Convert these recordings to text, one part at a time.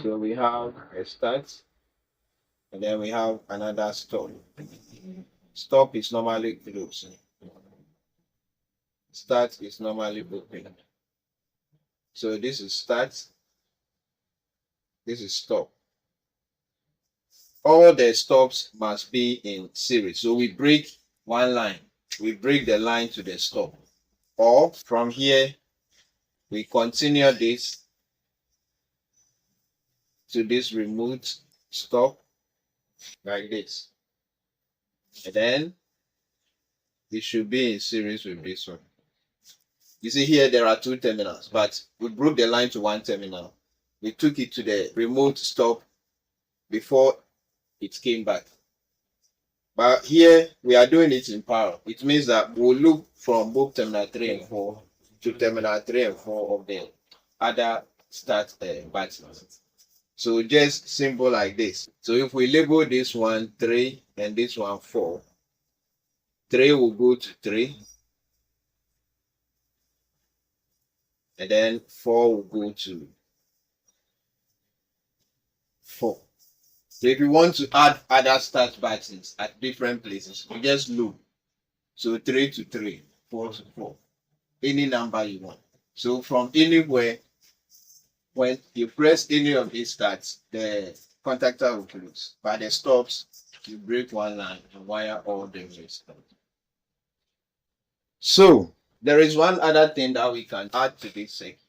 So we have a start and then we have another stop. Stop is normally closed. Start is normally open. So this is start, this is stop. All the stops must be in series. So we break one line, we break the line to the stop. Or from here, we continue this to this remote stop like this. And then it should be in series with this one. You see here there are two terminals, but we broke the line to one terminal. We took it to the remote stop before it came back. But here we are doing it in parallel. It means that we'll look from both terminal 3 and 4 to terminal 3 and 4 of the other start buttons. So just simple like this. So if we label this one 3 and this one 4, 3 will go to 3. And then 4 will go to 4. So if you want to add other start buttons at different places, you just loop. So 3 to 3, 4 to 4, any number you want. So from anywhere, when you press any of these starts, the contactor will close. But the stops, you break one line and wire all the rest. So there is one other thing that we can add to this circuit.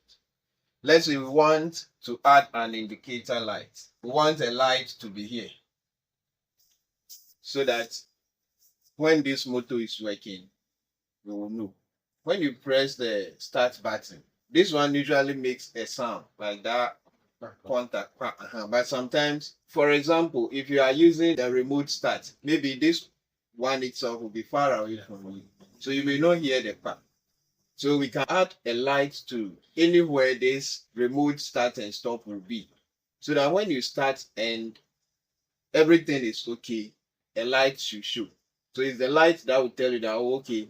Let's say we want to add an indicator light. We want a light to be here so that when this motor is working, we will know. When you press the start button, this one usually makes a sound like that contact. But sometimes, for example, if you are using the remote start, maybe this one itself will be far away from you, so you may not hear the pop. So we can add a light to anywhere this remote start and stop will be, so that when you start and everything is okay, a light should show. So it's the light that will tell you that, oh, okay,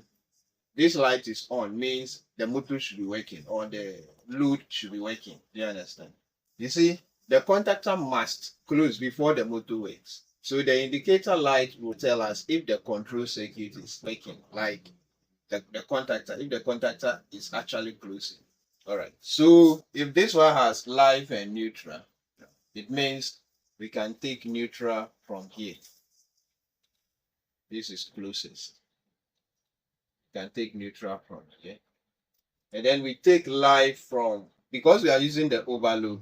this light is on, means the motor should be working or the load should be working. Do you understand? You see, the contactor must close before the motor works. So the indicator light will tell us if the control circuit is working, like the contactor, if the contactor is actually closing. All right. So if this one has live and neutral, it means we can take neutral from here. This is closest. We can take neutral from here. And then we take live from, because we are using the overload,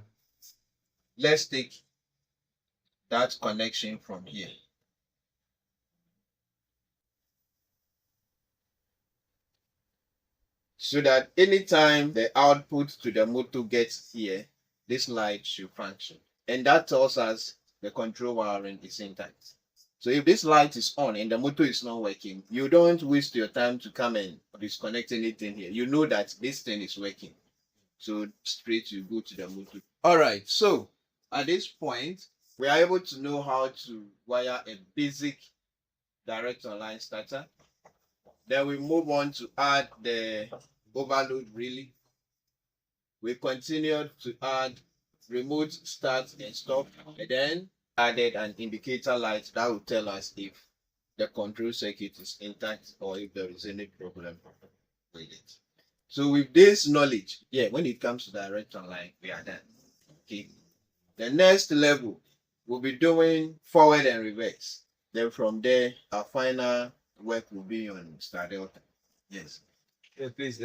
let's take that connection from here. So that anytime the output to the motor gets here, this light should function. And that tells us the control wiring is intact. So if this light is on and the motor is not working, you don't waste your time to come and disconnect anything here. You know that this thing is working. So straight you go to the motor. All right, so at this point, we are able to know how to wire a basic direct online starter. Then we move on to add the overload relay. We continued to add remote start and stop, and then added an indicator light that will tell us if the control circuit is intact or if there is any problem with it. So with this knowledge, yeah, when it comes to direct online, we are done. Okay. The next level, we'll be doing forward and reverse. Then from there, our final work will be on Star Delta. Yes. Please,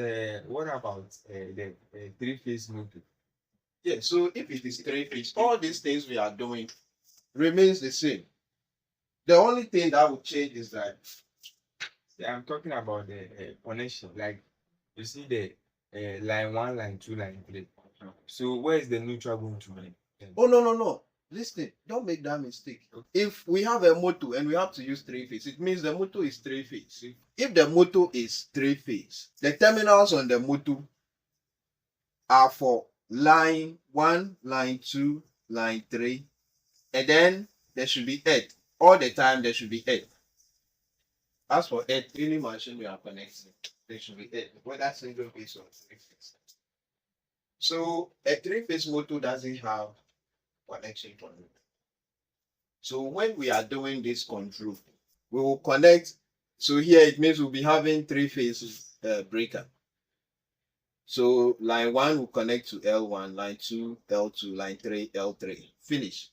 what about the three-phase motor? Yeah, so if it is 3 phase, all these things we are doing remains the same. The only thing that will change is that Yeah, I'm talking about the connection. Like you see the line 1, line 2, line 3. So where is the neutral going to be? oh no. Listen, don't make that mistake. If we have a motor and we have to use 3 phase, it means the motor is 3 phase. If the motor is 3 phase, the terminals on the motor are for line 1, line 2, line 3, and then there should be earth. All the time there should be earth. As for earth, any machine we are connecting, there should be earth, whether single phase or 3 phase. So a 3 phase motor doesn't have connection point. So when we are doing this control, we will connect. So here it means we'll be having three phases breaker. So line 1 will connect to L1, line 2, L2, line 3, L3. Finish.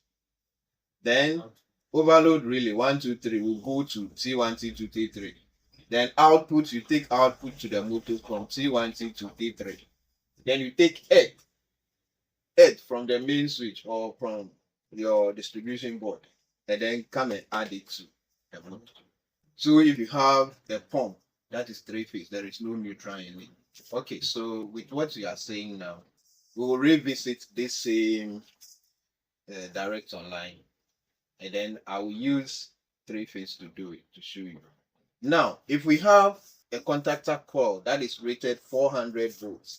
Then overload relay 1, 2, 3 will go to T1, T2, T3. Then output, you take output to the motor from T1, T2, T3. Then you take earth from the main switch or from your distribution board, and then come and add it to the motor. So if you have a pump that is 3-phase, there is no neutral in it. Okay, so with what you are saying now, we will revisit this same direct online, and then I will use 3-phase to do it, to show you. Now, if we have a contactor coil that is rated 400 volts,